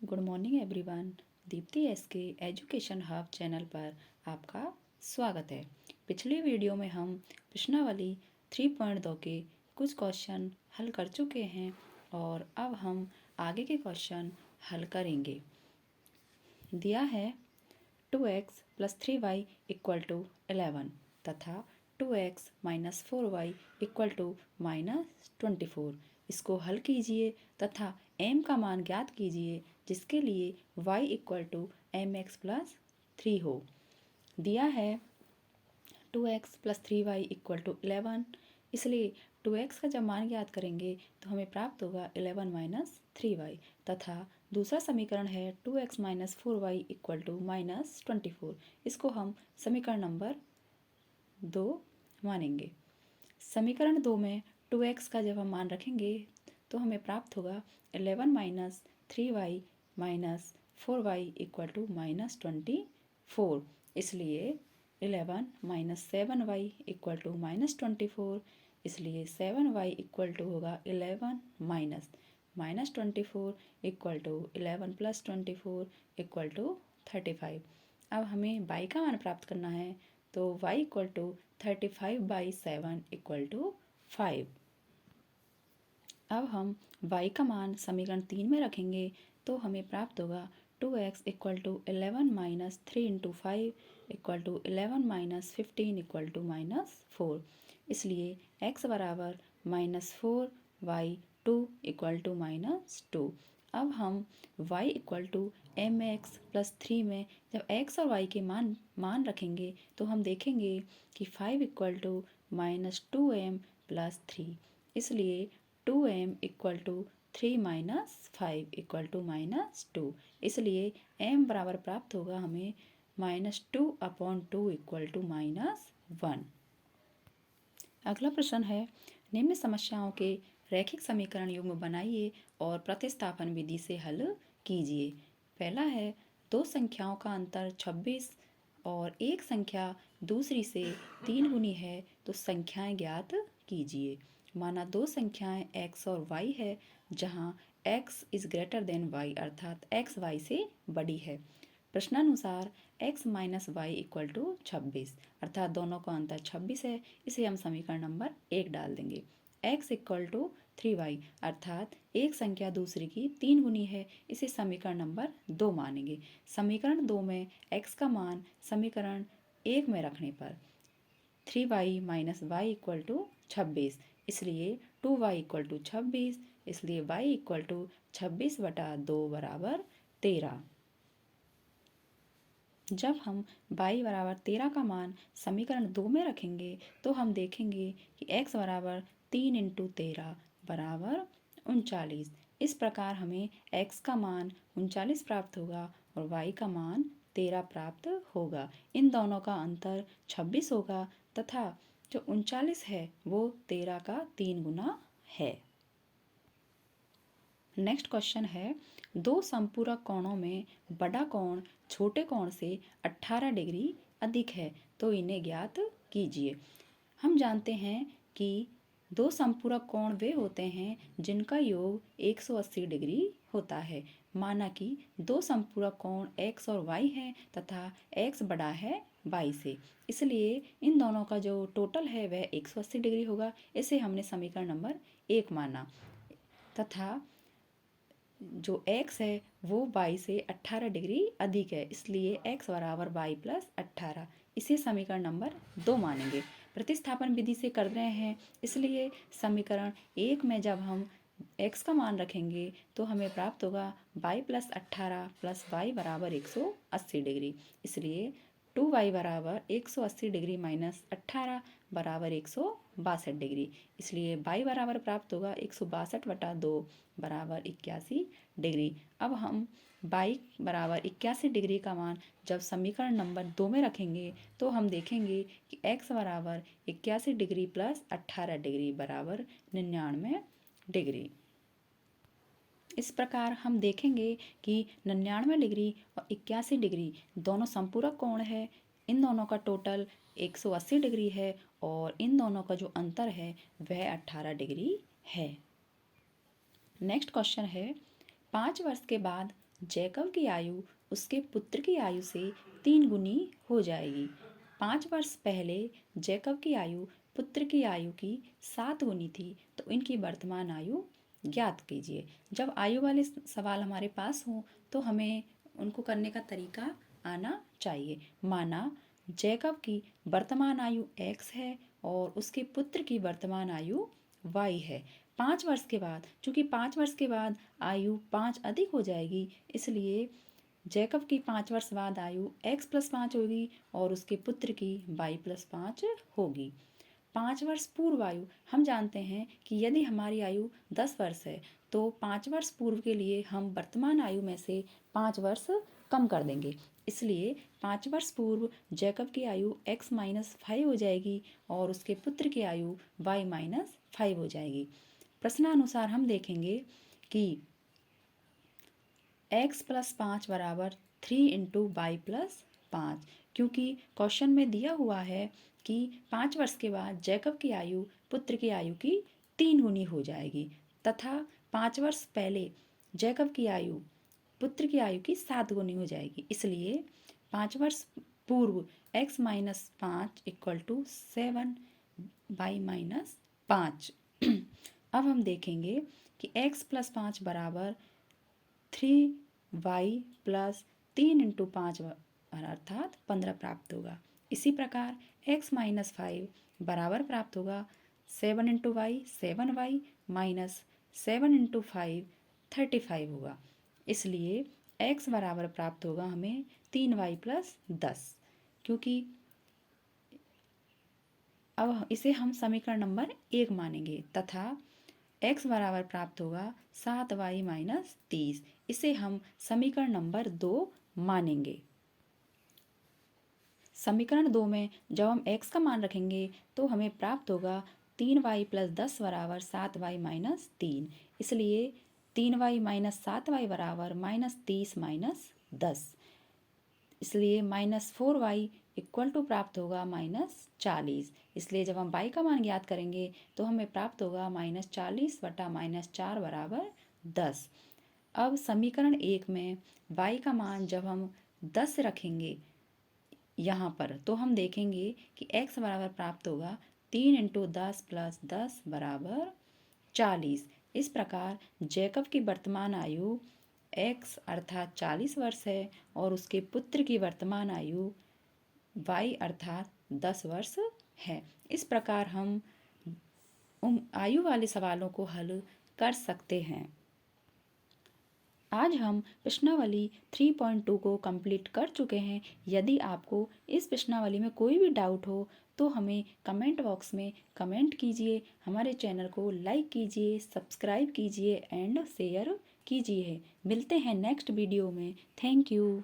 Good morning everyone. Deepti SK education hub channel पर आपका स्वागत है। पिछली वीडियो में हम प्रश्नावली 3.2 के कुछ क्वेश्चन हल कर चुके हैं और अब हम आगे के क्वेश्चन हल करेंगे। दिया है 2x + 3y = 11 तथा 2x - 4y = -24। इसको हल कीजिए तथा m का मान ज्ञात कीजिए जिसके लिए y = mx + 3 हो। दिया है 2x + 3y = 11, इसलिए 2x का जब मान ज्ञात करेंगे तो हमें प्राप्त होगा 11 - 3y तथा दूसरा समीकरण है 2x - 4y = -24। इसको हम समीकरण नंबर 2 मानेंगे। समीकरण 2 में 2x का जब हम मान रखेंगे तो हमें प्राप्त होगा 11 - 3y - 4y = -24। इसलिए 11 - 7y = -24, इसलिए 7y होगा 11 -24 11 + 24 35। अब हमें y का मान प्राप्त करना है तो y = 35/7 = 5। अब हम y का मान समीकरण 3 में रखेंगे तो हमें प्राप्त होगा 2x = 11 - 3 × 5 = 11 - 15 = -4। इसलिए x बराबर -4 y 2 = -2। अब हम y = mx + 3 में जब x और y के मान रखेंगे तो हम देखेंगे कि 5 = -2m + 3, इसलिए 2m = 3 - 5 = -2, इसलिए m बराबर प्राप्त होगा हमें -2/2 = -1। अगला प्रश्न है, निम्न समस्याओं के रैखिक समीकरण युग्म बनाइए और प्रतिस्थापन विधि से हल कीजिए। पहला है, दो संख्याओं का अंतर 26 और एक संख्या दूसरी से 3 गुनी है तो संख्याएं ज्ञात कीजिए। माना दो संख्याएं x और y है जहां x > y अर्थात x y से बड़ी है। प्रश्नानुसार x - y = 26 अर्थात दोनों का अंतर 26 है। इसे हम समीकरण नंबर 1 डाल देंगे। x = 3y अर्थात एक संख्या दूसरी की 3 गुनी है, इसे समीकरण नंबर 2 मानेंगे। समीकरण 2 में x का मान समीकरण 1 में रखने पर 3y - y = 26, इसलिए 2y = 26, इसलिए y = 26/2 = 13। जब हम y बराबर 13 का मान समीकरण 2 में रखेंगे तो हम देखेंगे कि x बराबर 3 × 13 बराबर 39। इस प्रकार हमें x का मान 39 प्राप्त होगा और y का मान 13 प्राप्त होगा। इन दोनों का अंतर 26 होगा तथा जो 39 है वो 13 का 3 गुना है। नेक्स्ट क्वेश्चन है, दो समपूरक कोणों में बड़ा कोण छोटे कोण से 18 डिग्री अधिक है तो इन्हें ज्ञात कीजिए। हम जानते हैं कि दो समपूरक कोण वे होते हैं जिनका योग 180 डिग्री होता है। माना कि दो समपूरक कोण x और y है तथा x बड़ा है y से, इसलिए इन दोनों का जो टोटल है वह 180 डिग्री होगा। इसे हमने समीकरण नंबर 1 माना तथा जो x है वो y से 18 डिग्री अधिक है, इसलिए x बराबर y + 18। इसे समीकरण नंबर 2 मानेंगे। प्रतिस्थापन विधि से कर रहे हैं, इसलिए समीकरण 1 में जब हम x का मान रखेंगे तो हमें प्राप्त होगा y + 18 + y बराबर 180 डिग्री, इसलिए 2y बराबर 180 डिग्री - 18 बराबर 162 डिग्री, इसलिए y बराबर प्राप्त होगा 162/2 बराबर 81 डिग्री। अब हम y बराबर 81 डिग्री का मान जब समीकरण नंबर 2 में रखेंगे तो हम देखेंगे कि x बराबर 81 डिग्री + 18 डिग्री बराबर 99 डिग्री। इस प्रकार हम देखेंगे कि 99 डिग्री और 81 डिग्री दोनों समपूरक कोण है। इन दोनों का टोटल 180 डिग्री है और इन दोनों का जो अंतर है वह 18 डिग्री है। नेक्स्ट क्वेश्चन है, 5 वर्ष के बाद जैकब की आयु उसके पुत्र की आयु से 3 गुनी हो जाएगी। 5 वर्ष पहले जैकब की आयु पुत्र की आयु की 7 गुनी थी, तो इनकी वर्तमान आयु ज्ञात कीजिए। जब आयु वाले सवाल हमारे पास हों तो हमें उनको करने का तरीका आना चाहिए। माना जैकब की वर्तमान आयु x है और उसके पुत्र की वर्तमान आयु y है। 5 वर्ष के बाद, चूंकि 5 वर्ष के बाद आयु 5 अधिक हो जाएगी, इसलिए जैकब की 5 वर्ष बाद आयु x+5 होगी और उसके पुत्र की y+5 होगी। 5 वर्ष पूर्व आयु, हम जानते हैं कि यदि हमारी आयु 10 वर्ष है तो 5 वर्ष पूर्व के लिए हम वर्तमान आयु में से 5 वर्ष कम कर देंगे, इसलिए 5 वर्ष पूर्व जैकब की आयु x-5 हो जाएगी और उसके पुत्र की आयु y-5 हो जाएगी। प्रश्नानुसार हम देखेंगे कि x+5 बराबर 3 इंटू y+5, क्योंकि क्वेश्चन में दिया हुआ है कि 5 वर्ष के बाद जैकब की आयु पुत्र की आयु की 3 गुनी हो जाएगी तथा 5 वर्ष पहले जैकब की आयु पुत्र की आयु की 7 गुनी हो जाएगी, इसलिए 5 वर्ष पूर्व x-5 इक्वल टू 7 y-5। अब हम देखेंगे कि x+5 बराबर 3y+3 इंटू 5 अर्थात 15 प्राप्त होगा। इसी प्रकार x-5 बराबर प्राप्त होगा 7 into Y 7y minus 7 into 5 35 होगा, इसलिए x बराबर प्राप्त होगा हमें 3y+10, क्योंकि अब इसे हम समीकरण नंबर 1 मानेंगे तथा x बराबर प्राप्त होगा 7y-30, इसे हम समीकरण नंबर 2 मानेंगे। समीकरण 2 में जब हम x का मान रखेंगे तो हमें प्राप्त होगा 3y+10 बराबर 7y-3, इसलिए 3y-7y बराबर -30-10, इसलिए -4y इक्वल टू प्राप्त होगा -40, इसलिए जब हम y का मान ज्ञात करेंगे तो हमें प्राप्त होगा -40 बटा -4 बराबर 10। अब समीकरण 1 में y का मान जब हम 10 रखेंगे यहाँ पर तो हम देखेंगे कि x बराबर प्राप्त होगा 3 इंटू 10 प्लस 10 बराबर 40। इस प्रकार जैकब की वर्तमान आयु x अर्थात 40 वर्ष है और उसके पुत्र की वर्तमान आयु y अर्थात 10 वर्ष है। इस प्रकार हम आयु वाले सवालों को हल कर सकते हैं। आज हम प्रश्नावली 3.2 को कंप्लीट कर चुके हैं। यदि आपको इस प्रश्नावली में कोई भी डाउट हो तो हमें कमेंट बॉक्स में कमेंट कीजिए, हमारे चैनल को लाइक कीजिए, सब्सक्राइब कीजिए एंड शेयर कीजिए। मिलते हैं नेक्स्ट वीडियो में। Thank you.